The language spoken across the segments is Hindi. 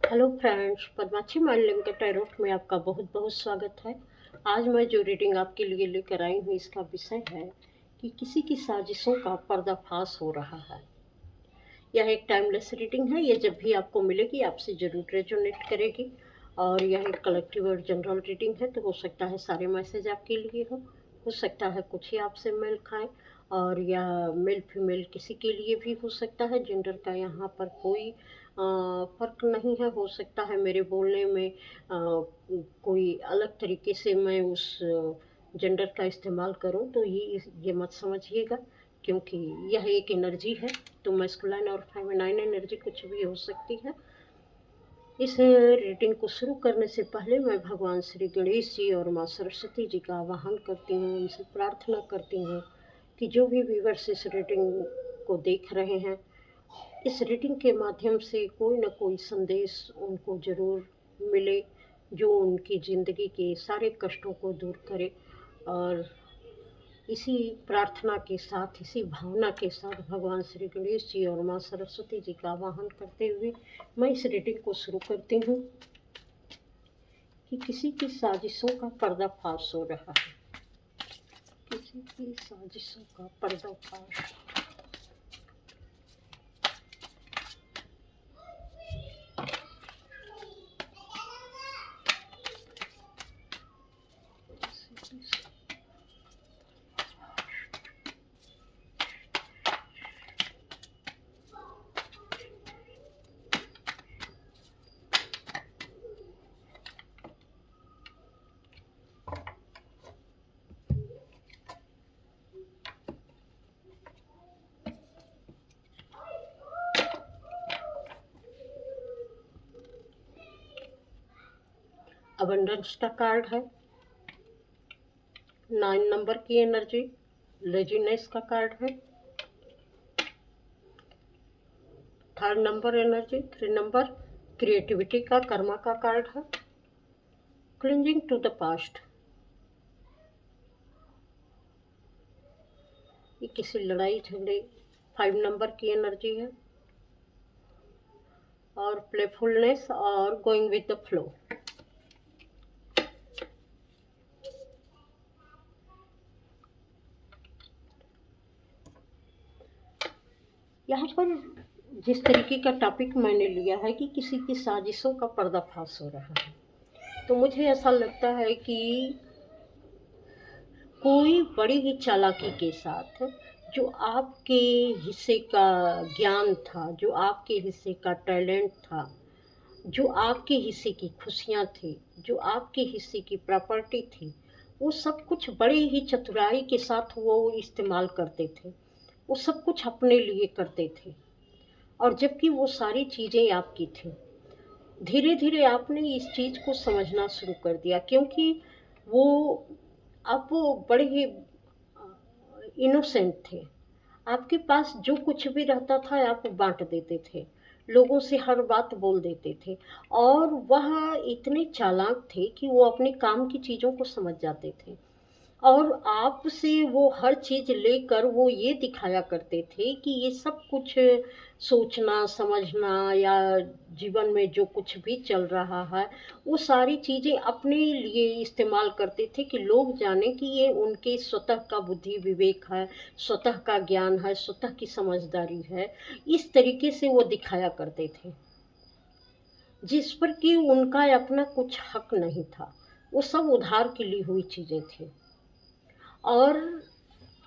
हेलो फ्रेंड्स, पद्माक्षी मांडलिंग के टैरोट में आपका बहुत बहुत स्वागत है। आज मैं जो रीडिंग आपके लिए लेकर आई हूँ, इसका विषय है कि किसी की साजिशों का पर्दाफाश हो रहा है। यह एक टाइमलेस रीडिंग है। ये जब भी आपको मिलेगी आपसे ज़रूर रेजोनेट करेगी। और यह एक कलेक्टिव और जनरल रीडिंग है, तो हो सकता है सारे मैसेज आपके लिए हो सकता है कुछ ही आपसे मेल खाएं, और या मेल फीमेल किसी के लिए भी हो सकता है। जेंडर का यहाँ पर कोई फ़र्क नहीं है। हो सकता है मेरे बोलने में कोई अलग तरीके से मैं उस जेंडर का इस्तेमाल करूं, तो ये मत समझिएगा, क्योंकि यह एक एनर्जी है। तो मैस्कुलाइन और फेमिनाइन एनर्जी कुछ भी हो सकती है। इस रीडिंग को शुरू करने से पहले मैं भगवान श्री गणेश जी और माँ सरस्वती जी का आवाहन करती हूँ, उनसे प्रार्थना करती हूँ कि जो भी व्यूअर्स इस रीडिंग को देख रहे हैं, इस रीडिंग के माध्यम से कोई ना कोई संदेश उनको ज़रूर मिले, जो उनकी ज़िंदगी के सारे कष्टों को दूर करे। और इसी प्रार्थना के साथ, इसी भावना के साथ भगवान श्री गणेश जी और माँ सरस्वती जी का आवाहन करते हुए मैं इस रीडिंग को शुरू करती हूँ कि किसी की साजिशों का पर्दाफाश हो रहा है। किसी की साजिशों का पर्दाफाश। अबंडेंस का कार्ड है। 9 नंबर की एनर्जी लेजीनेस का कार्ड है। 3rd number energy 3 number creativity का कर्मा का कार्ड है। क्लिंजिंग टू द पास्ट, ये किसी लड़ाई झगड़े। 5 नंबर की एनर्जी है। और प्लेफुलनेस और गोइंग विद द फ्लो। यहाँ पर जिस तरीके का टॉपिक मैंने लिया है कि किसी की साजिशों का पर्दाफाश हो रहा है, तो मुझे ऐसा लगता है कि कोई बड़ी ही चालाकी के साथ जो आपके हिस्से का ज्ञान था, जो आपके हिस्से का टैलेंट था, जो आपके हिस्से की खुशियाँ थी, जो आपके हिस्से की प्रॉपर्टी थी, वो सब कुछ बड़ी ही चतुराई के साथ वो इस्तेमाल करते थे। वो सब कुछ अपने लिए करते थे, और जबकि वो सारी चीज़ें आपकी थीं। धीरे धीरे आपने इस चीज़ को समझना शुरू कर दिया, क्योंकि वो आप वो बड़े ही इनोसेंट थे। आपके पास जो कुछ भी रहता था आप बांट देते थे, लोगों से हर बात बोल देते थे। और वह इतने चालाक थे कि वो अपने काम की चीज़ों को समझ जाते थे, और आपसे वो हर चीज़ लेकर वो ये दिखाया करते थे कि ये सब कुछ सोचना समझना या जीवन में जो कुछ भी चल रहा है, वो सारी चीज़ें अपने लिए इस्तेमाल करते थे कि लोग जाने कि ये उनके स्वतः का बुद्धि विवेक है, स्वतः का ज्ञान है, स्वतः की समझदारी है। इस तरीके से वो दिखाया करते थे, जिस पर कि उनका अपना कुछ हक नहीं था। वो सब उधार की ली हुई चीज़ें थी। और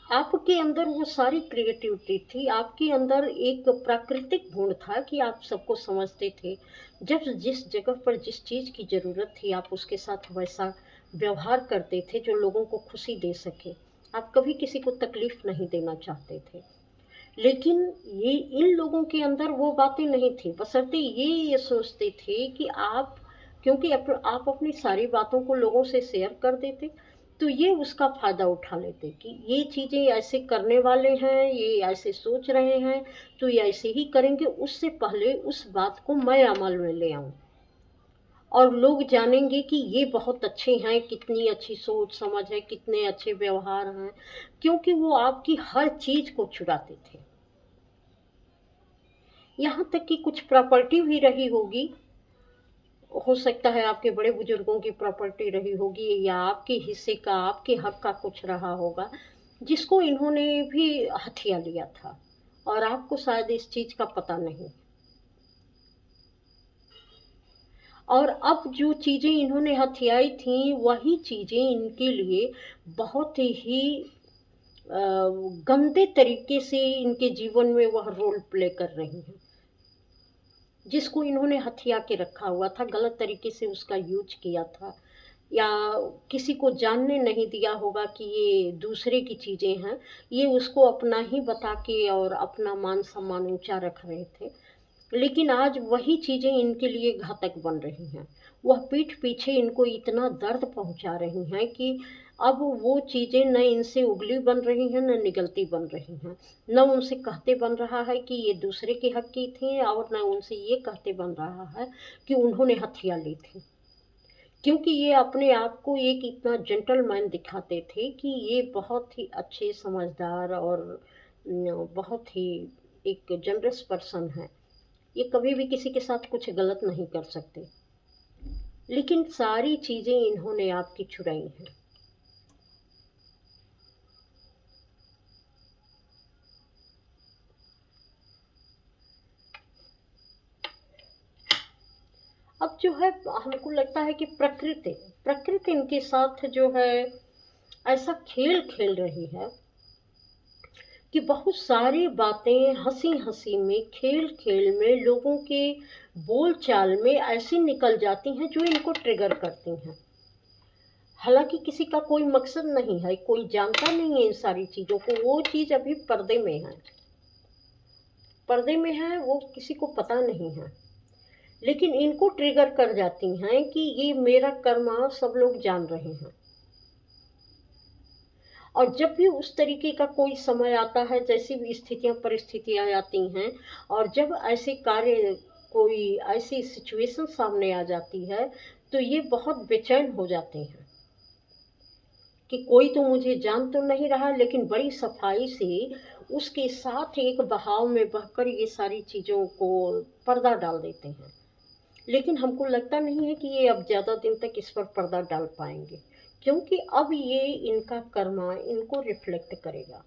आपके अंदर वो सारी क्रिएटिविटी थी, आपके अंदर एक प्राकृतिक गुण था कि आप सबको समझते थे। जब जिस जगह पर जिस चीज़ की ज़रूरत थी आप उसके साथ वैसा व्यवहार करते थे जो लोगों को खुशी दे सके। आप कभी किसी को तकलीफ़ नहीं देना चाहते थे। लेकिन ये इन लोगों के अंदर वो बातें नहीं थी, बशर्ते ये सोचते थे कि आप, क्योंकि आप अपनी सारी बातों को लोगों से शेयर कर देते, तो ये उसका फ़ायदा उठा लेते कि ये चीज़ें ऐसे करने वाले हैं, ये ऐसे सोच रहे हैं, तो ये ऐसे ही करेंगे। उससे पहले उस बात को मैं अमल में ले आऊँ, और लोग जानेंगे कि ये बहुत अच्छे हैं, कितनी अच्छी सोच समझ है, कितने अच्छे व्यवहार हैं, क्योंकि वो आपकी हर चीज़ को चुराते थे। यहाँ तक कि कुछ प्रॉपर्टी भी रही होगी हो सकता है आपके बड़े बुजुर्गों की प्रॉपर्टी रही होगी या आपके हिस्से का, आपके हक का कुछ रहा होगा, जिसको इन्होंने भी हथिया लिया था और आपको शायद इस चीज़ का पता नहीं। और अब जो चीज़ें इन्होंने हथियाई थी, वही चीज़ें इनके लिए बहुत ही गंदे तरीके से इनके जीवन में वह रोल प्ले कर रही हैं। जिसको इन्होंने हथिया के रखा हुआ था, गलत तरीके से उसका यूज़ किया था या किसी को जानने नहीं दिया होगा कि ये दूसरे की चीज़ें हैं। ये उसको अपना ही बता के और अपना मान-सम्मान ऊँचा रख रहे थे। लेकिन आज वही चीज़ें इनके लिए घातक बन रही हैं। वह पीठ पीछे इनको इतना दर्द पहुँचा रही हैं कि अब वो चीज़ें न इनसे उगली बन रही हैं, न निगलती बन रही हैं। न उनसे कहते बन रहा है कि ये दूसरे के हक़ की थी और न उनसे ये कहते बन रहा है कि उन्होंने हथिया ली थी। क्योंकि ये अपने आप को एक इतना जेंटलमैन दिखाते थे कि ये बहुत ही अच्छे, समझदार और बहुत ही एक जनरस पर्सन हैं। ये कभी भी किसी के साथ कुछ गलत नहीं कर सकते। लेकिन सारी चीज़ें इन्होंने आपकी चुराई हैं। अब जो है हमको लगता है कि प्रकृति इनके साथ जो है ऐसा खेल खेल रही है कि बहुत सारी बातें हँसी-हँसी में, खेल-खेल में, लोगों के बोल-चाल में ऐसी निकल जाती हैं जो इनको ट्रिगर करती हैं। हालाँकि किसी का कोई मकसद नहीं है, कोई जानता नहीं है इन सारी चीज़ों को, वो चीज़ अभी पर्दे में है। पर्दे में है, वो किसी को पता नहीं है। लेकिन इनको ट्रिगर कर जाती हैं कि ये मेरा कर्मा सब लोग जान रहे हैं। और जब भी उस तरीके का कोई समय आता है, जैसी भी स्थितियाँ परिस्थितियाँ आती हैं और जब ऐसे कार्य कोई ऐसी सिचुएशन सामने आ जाती है, तो ये बहुत बेचैन हो जाते हैं कि कोई तो मुझे जान तो नहीं रहा, लेकिन बड़ी सफाई से उसके साथ एक बहाव में बहकर ये सारी चीज़ों को पर्दा डाल देते हैं। लेकिन हमको लगता नहीं है कि ये अब ज़्यादा दिन तक इस पर पर्दा डाल पाएँगे, क्योंकि अब ये इनका कर्मा इनको रिफ्लेक्ट करेगा।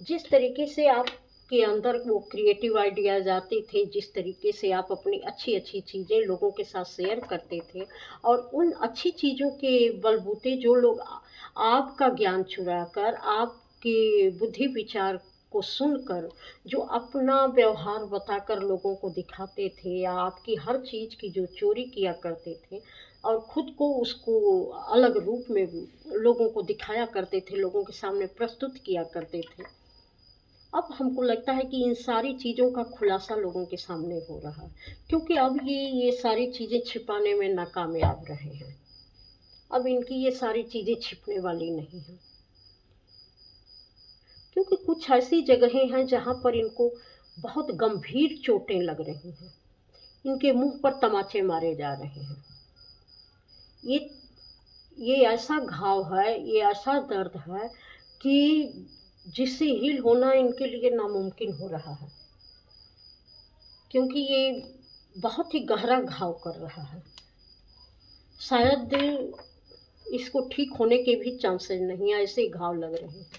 जिस तरीके से आपके अंदर वो क्रिएटिव आइडियाज़ आते थे, जिस तरीके से आप अपनी अच्छी-अच्छी चीज़ें लोगों के साथ शेयर करते थे और उन अच्छी चीज़ों के बलबूते जो लोग आपका ज्ञान चुराकर, आपके बुद्धि विचार को सुनकर, जो अपना व्यवहार बताकर लोगों को दिखाते थे या आपकी हर चीज़ की जो चोरी किया करते थे और खुद को उसको अलग रूप में लोगों को दिखाया करते थे, लोगों के सामने प्रस्तुत किया करते थे। अब हमको लगता है कि इन सारी चीज़ों का खुलासा लोगों के सामने हो रहा है, क्योंकि अब ये सारी चीज़ें छिपाने में नाकामयाब रहे हैं। अब इनकी ये सारी चीज़ें छिपने वाली नहीं हैं, क्योंकि कुछ ऐसी जगहें हैं जहाँ पर इनको बहुत गंभीर चोटें लग रही हैं। इनके मुँह पर तमाचे मारे जा रहे हैं। ये ये ऐसा घाव है, ये ऐसा दर्द है कि जिससे हील होना इनके लिए नामुमकिन हो रहा है, क्योंकि ये बहुत ही गहरा घाव कर रहा है। शायद इसको ठीक होने के भी चांसेस नहीं हैं, ऐसे ही घाव लग रहे हैं।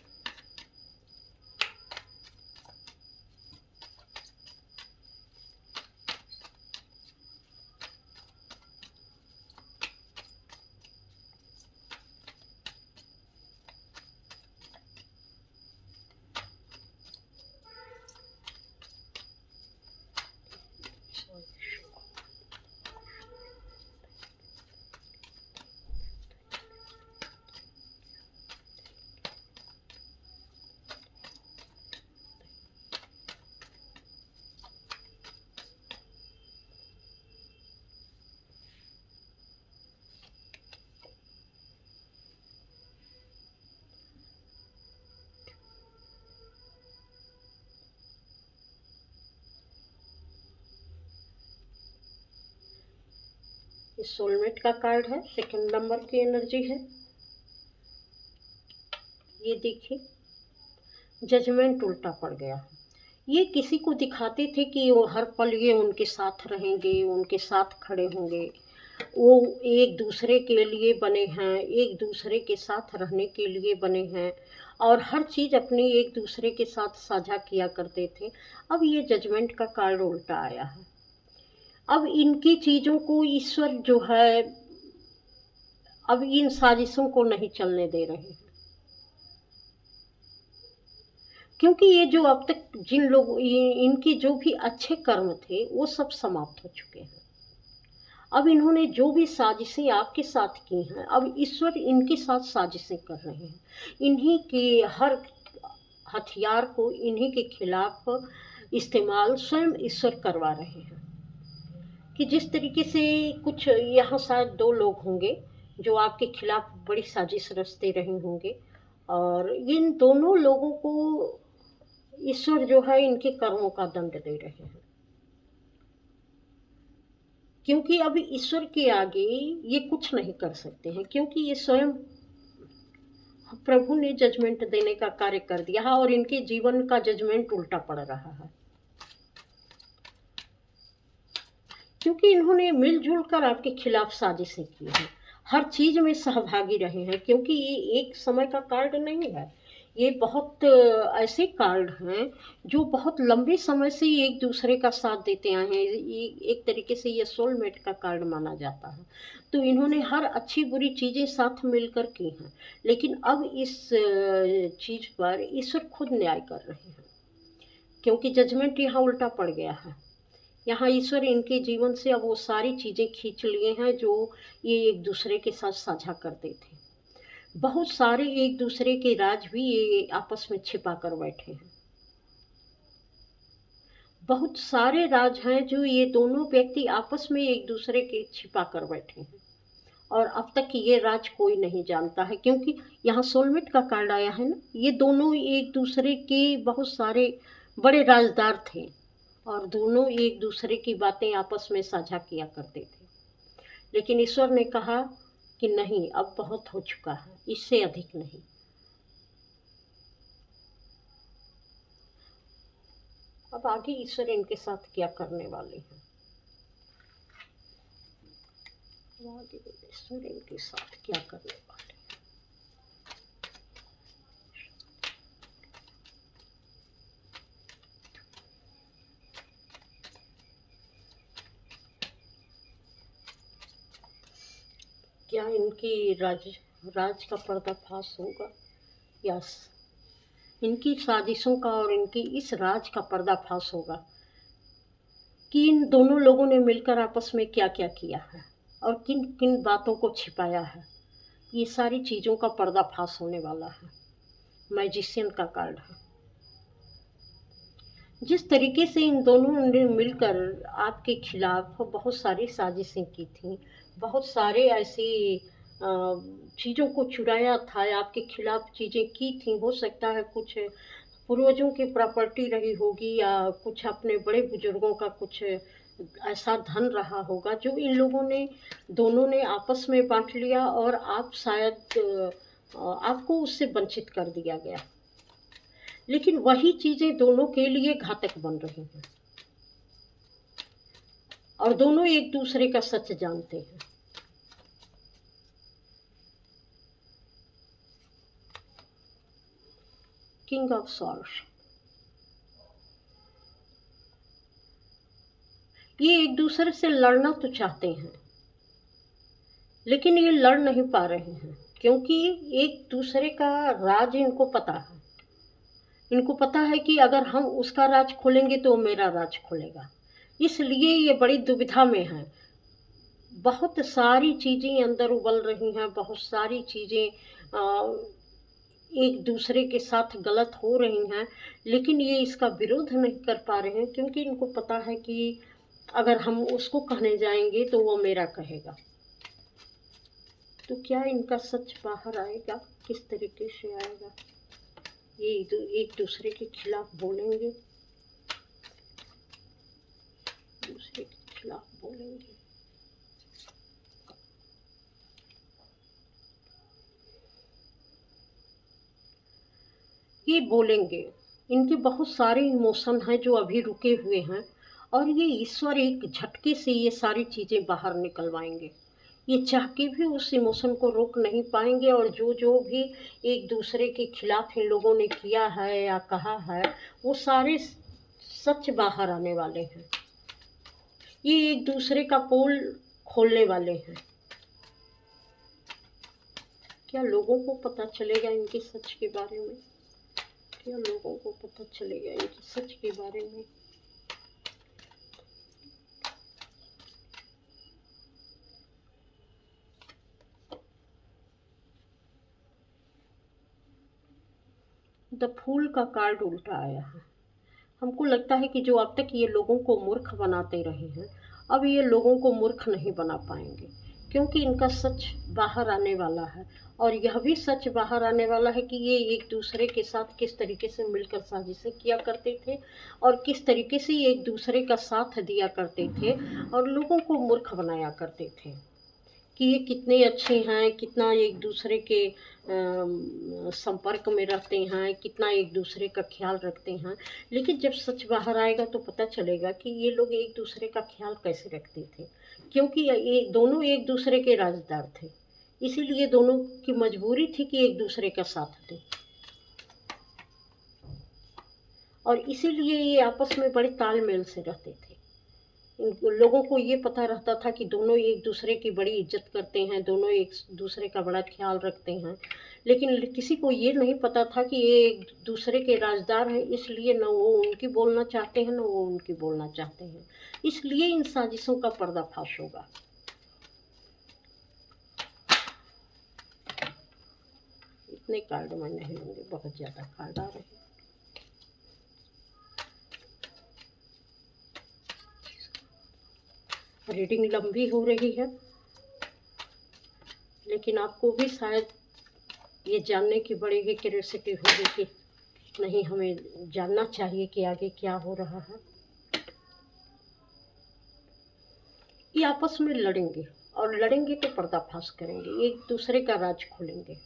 ये सोलमेट का कार्ड है, सेकंड नंबर की एनर्जी है। ये देखिए, जजमेंट उल्टा पड़ गया। ये किसी को दिखाते थे कि वो हर पल ये उनके साथ रहेंगे, उनके साथ खड़े होंगे। वो एक दूसरे के लिए बने हैं, एक दूसरे के साथ रहने के लिए बने हैं और हर चीज़ अपनी एक दूसरे के साथ साझा किया करते थे। अब ये जजमेंट का कार्ड उल्टा आया है। अब इनकी चीज़ों को ईश्वर जो है, अब इन साजिशों को नहीं चलने दे रहे हैं। क्योंकि ये जो अब तक जिन लोग इनकी जो भी अच्छे कर्म थे वो सब समाप्त हो चुके हैं। अब इन्होंने जो भी साजिशें आपके साथ की हैं, अब ईश्वर इनके साथ साजिशें कर रहे हैं। इन्हीं के हर हथियार को इन्हीं के खिलाफ इस्तेमाल स्वयं ईश्वर करवा रहे हैं। कि जिस तरीके से कुछ यहाँ शायद 2 लोग होंगे जो आपके खिलाफ बड़ी साजिश रचते रहे होंगे और इन दोनों लोगों को ईश्वर जो है इनके कर्मों का दंड दे रहे हैं। क्योंकि अब ईश्वर के आगे ये कुछ नहीं कर सकते हैं, क्योंकि ये स्वयं प्रभु ने जजमेंट देने का कार्य कर दिया है और इनके जीवन का जजमेंट उल्टा पड़ रहा है। क्योंकि इन्होंने मिलजुल कर आपके खिलाफ साजिशें की हैं, हर चीज़ में सहभागी रहे हैं। क्योंकि ये एक समय का कार्ड नहीं है, ये बहुत ऐसे कार्ड हैं जो बहुत लंबे समय से एक दूसरे का साथ देते आए हैं। ये एक तरीके से ये सोलमेट का कार्ड माना जाता है। तो इन्होंने हर अच्छी बुरी चीज़ें साथ मिलकर की हैं, लेकिन अब इस चीज़ पर ईश्वर खुद न्याय कर रहे हैं। क्योंकि जजमेंट यहाँ उल्टा पड़ गया है। यहाँ ईश्वर इनके जीवन से अब वो सारी चीज़ें खींच लिए हैं जो ये एक दूसरे के साथ साझा करते थे। बहुत सारे एक दूसरे के राज भी ये आपस में छिपा कर बैठे हैं। बहुत सारे राज हैं जो ये दोनों व्यक्ति आपस में एक दूसरे के छिपा कर बैठे हैं और अब तक ये राज कोई नहीं जानता है। क्योंकि यहाँ सोलमेट का कार्ड आया है ना, ये दोनों एक दूसरे के बहुत सारे बड़े राजदार थे और दोनों एक दूसरे की बातें आपस में साझा किया करते थे। लेकिन ईश्वर ने कहा कि नहीं, अब बहुत हो चुका है, इससे अधिक नहीं। अब आगे ईश्वर इनके साथ क्या करने वाले हैं, अब आगे ईश्वर इनके साथ क्या करने वाले हैं। क्या इनकी राज का पर्दाफाश होगा या इनकी साजिशों का और इनकी इस राज का पर्दाफाश होगा कि इन दोनों लोगों ने मिलकर आपस में क्या क्या किया है और किन किन बातों को छिपाया है। ये सारी चीज़ों का पर्दाफाश होने वाला है। मैजिशियन का कार्ड है। जिस तरीके से इन दोनों ने मिलकर आपके खिलाफ बहुत सारी साजिशें की थी, बहुत सारे ऐसी चीज़ों को चुराया था, आपके खिलाफ चीज़ें की थी। हो सकता है कुछ पूर्वजों की प्रॉपर्टी रही होगी या कुछ अपने बड़े बुजुर्गों का कुछ ऐसा धन रहा होगा जो इन लोगों ने दोनों ने आपस में बांट लिया और आप शायद आपको उससे वंचित कर दिया गया। लेकिन वही चीज़ें दोनों के लिए घातक बन रही हैं और दोनों एक दूसरे का सच जानते हैं। किंग ऑफ सॉर्ड्स, ये एक दूसरे से लड़ना तो चाहते हैं लेकिन ये लड़ नहीं पा रहे हैं। क्योंकि एक दूसरे का राज इनको पता है। इनको पता है कि अगर हम उसका राज खोलेंगे तो मेरा राज खोलेगा, इसलिए ये बड़ी दुविधा में है। बहुत सारी चीज़ें अंदर उबल रही हैं, बहुत सारी चीज़ें एक दूसरे के साथ गलत हो रही हैं, लेकिन ये इसका विरोध नहीं कर पा रहे हैं क्योंकि इनको पता है कि अगर हम उसको कहने जाएंगे तो वो मेरा कहेगा। तो क्या इनका सच बाहर आएगा, किस तरीके से आएगा? ये एक दूसरे के खिलाफ बोलेंगे, दूसरे के खिलाफ बोलेंगे। ये बोलेंगे, इनके बहुत सारे इमोशन हैं जो अभी रुके हुए हैं, और ये ईश्वर एक झटके से ये सारी चीज़ें बाहर निकलवाएंगे। ये चाह के भी उस इमोशन को रोक नहीं पाएंगे, और जो जो भी एक दूसरे के खिलाफ इन लोगों ने किया है या कहा है, वो सारे सच बाहर आने वाले हैं। ये एक दूसरे का पोल खोलने वाले हैं। क्या लोगों को पता चलेगा इनके सच के बारे में? क्या लोगों को पता चलेगा इनके सच के बारे में? द फूल का कार्ड उल्टा आया है। हमको लगता है कि जो अब तक ये लोगों को मूर्ख बनाते रहे हैं, अब ये लोगों को मूर्ख नहीं बना पाएंगे, क्योंकि इनका सच बाहर आने वाला है। और यह भी सच बाहर आने वाला है कि ये एक दूसरे के साथ किस तरीके से मिलकर साजिशें किया करते थे, और किस तरीके से एक दूसरे का साथ दिया करते थे, और लोगों को मूर्ख बनाया करते थे कि ये कितने अच्छे हैं, कितना एक दूसरे के संपर्क में रहते हैं, कितना एक दूसरे का ख्याल रखते हैं। लेकिन जब सच बाहर आएगा तो पता चलेगा कि ये लोग एक दूसरे का ख्याल कैसे रखते थे, क्योंकि ये दोनों एक दूसरे के राजदार थे। इसीलिए दोनों की मजबूरी थी कि एक दूसरे का साथ दें, और इसीलिए ये आपस में बड़े तालमेल से रहते थे। लोगों को ये पता रहता था कि दोनों एक दूसरे की बड़ी इज्जत करते हैं, दोनों एक दूसरे का बड़ा ख्याल रखते हैं। लेकिन किसी को ये नहीं पता था कि ये एक दूसरे के राजदार हैं, इसलिए न वो उनकी बोलना चाहते हैं, न वो उनकी बोलना चाहते हैं। इसलिए इन साजिशों का पर्दाफाश होगा। इतने कार्ड मैं नहीं लूँगी, बहुत ज़्यादा कार्ड आ रहे हैं। रीडिंग लंबी हो रही है, लेकिन आपको भी शायद ये जानने की बड़ी ही क्यूरियोसिटी होगी कि नहीं, हमें जानना चाहिए कि आगे क्या हो रहा है। ये आपस में लड़ेंगे, और लड़ेंगे तो पर्दाफाश करेंगे, एक दूसरे का राज खोलेंगे।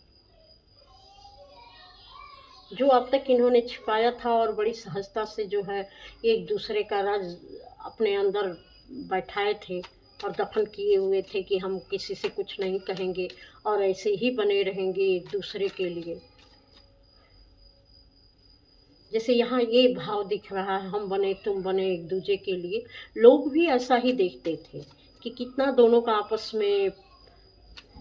जो अब तक इन्होंने छिपाया था और बड़ी सहजता से जो है एक दूसरे का राज अपने अंदर बैठाए थे और दफन किए हुए थे कि हम किसी से कुछ नहीं कहेंगे और ऐसे ही बने रहेंगे एक दूसरे के लिए। जैसे यहाँ ये भाव दिख रहा है, हम बने तुम बने एक दूसरे के लिए। लोग भी ऐसा ही देखते थे कि कितना दोनों का आपस में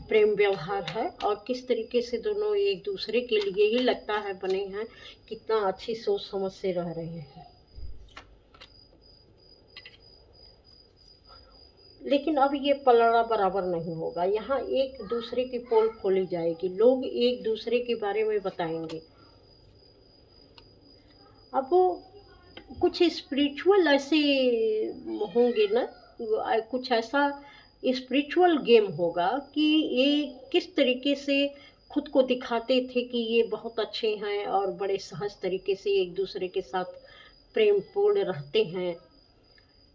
प्रेम व्यवहार है, और किस तरीके से दोनों एक दूसरे के लिए ही लगता है बने हैं, कितना अच्छी सोच समझ से रह रहे हैं। लेकिन अब ये पलड़ा बराबर नहीं होगा। यहाँ एक दूसरे की पोल खोली जाएगी, लोग एक दूसरे के बारे में बताएंगे। अब वो कुछ स्पिरिचुअल ऐसे होंगे ना, कुछ ऐसा स्पिरिचुअल गेम होगा कि ये किस तरीके से खुद को दिखाते थे कि ये बहुत अच्छे हैं और बड़े सहज तरीके से एक दूसरे के साथ प्रेम पूर्ण रहते हैं।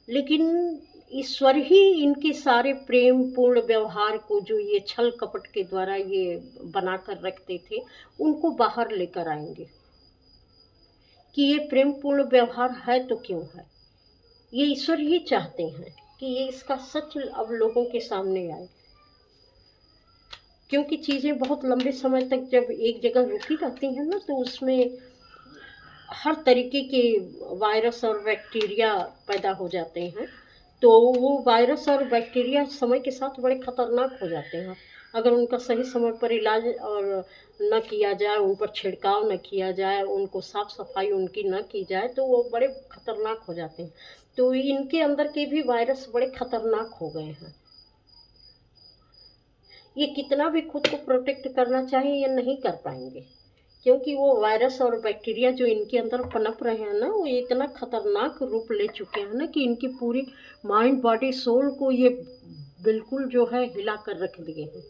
लेकिन ईश्वर ही इनके सारे प्रेम पूर्ण व्यवहार को, जो ये छल कपट के द्वारा ये बना कर रखते थे, उनको बाहर लेकर आएंगे कि ये प्रेम पूर्ण व्यवहार है तो क्यों है। ये ईश्वर ही चाहते हैं कि ये इसका सच अब लोगों के सामने आए, क्योंकि चीज़ें बहुत लंबे समय तक जब एक जगह रुकी रहती हैं ना, तो उसमें हर तरीके के वायरस और बैक्टीरिया पैदा हो जाते हैं। तो वो वायरस और बैक्टीरिया समय के साथ बड़े खतरनाक हो जाते हैं। अगर उनका सही समय पर इलाज और न किया जाए, उन पर छिड़काव न किया जाए, उनको साफ सफाई उनकी न की जाए, तो वो बड़े खतरनाक हो जाते हैं। तो इनके अंदर के भी वायरस बड़े खतरनाक हो गए हैं। ये कितना भी खुद को प्रोटेक्ट करना चाहें, ये नहीं कर पाएंगे, क्योंकि वो वायरस और बैक्टीरिया जो इनके अंदर पनप रहे हैं ना, वो इतना खतरनाक रूप ले चुके हैं ना कि इनकी पूरी माइंड बॉडी सोल को ये बिल्कुल जो है हिला कर रख दिए हैं।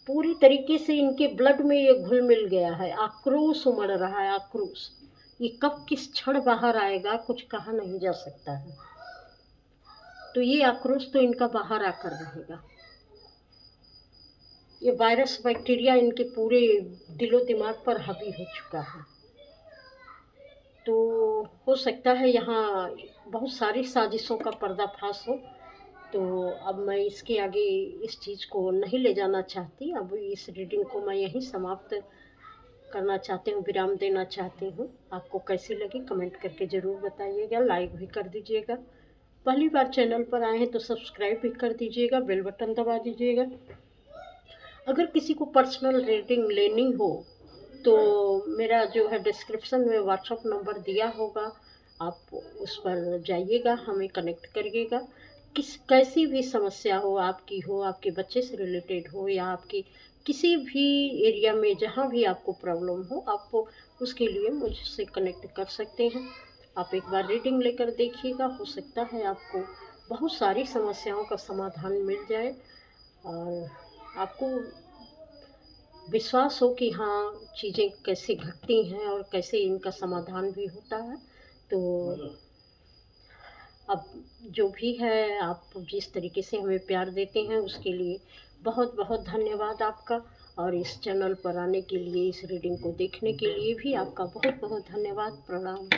पूरी तरीके से इनके ब्लड में ये घुल मिल गया है। आक्रोश उमड़ रहा है, आक्रोश। ये कब किस क्षण बाहर आएगा कुछ कहा नहीं जा सकता है। तो ये आक्रोश तो इनका बाहर आकर रहेगा। ये वायरस बैक्टीरिया इनके पूरे दिलो दिमाग पर हावी हो चुका है। तो हो सकता है यहाँ बहुत सारी साजिशों का पर्दाफाश हो। तो अब मैं इसके आगे इस चीज़ को नहीं ले जाना चाहती। अब इस रीडिंग को मैं यहीं समाप्त करना चाहती हूँ, विराम देना चाहती हूँ। आपको कैसी लगी कमेंट करके ज़रूर बताइएगा, लाइक भी कर दीजिएगा। पहली बार चैनल पर आए हैं तो सब्सक्राइब भी कर दीजिएगा, बेल बटन दबा दीजिएगा। अगर किसी को पर्सनल रीडिंग लेनी हो तो मेरा जो है डिस्क्रिप्शन में व्हाट्सअप नंबर दिया होगा, आप उस पर जाइएगा, हमें कनेक्ट करिएगा। कैसी भी समस्या हो, आपके बच्चे से रिलेटेड हो या आपकी किसी भी एरिया में जहाँ भी आपको प्रॉब्लम हो, आप उसके लिए मुझसे कनेक्ट कर सकते हैं। आप एक बार रीडिंग लेकर देखिएगा, हो सकता है आपको बहुत सारी समस्याओं का समाधान मिल जाए और आपको विश्वास हो कि हाँ, चीज़ें कैसे घटती हैं और कैसे इनका समाधान भी होता है। तो अब जो भी है, आप जिस तरीके से हमें प्यार देते हैं उसके लिए बहुत-बहुत धन्यवाद आपका। और इस चैनल पर आने के लिए, इस रीडिंग को देखने के लिए भी आपका बहुत-बहुत धन्यवाद। प्रणाम।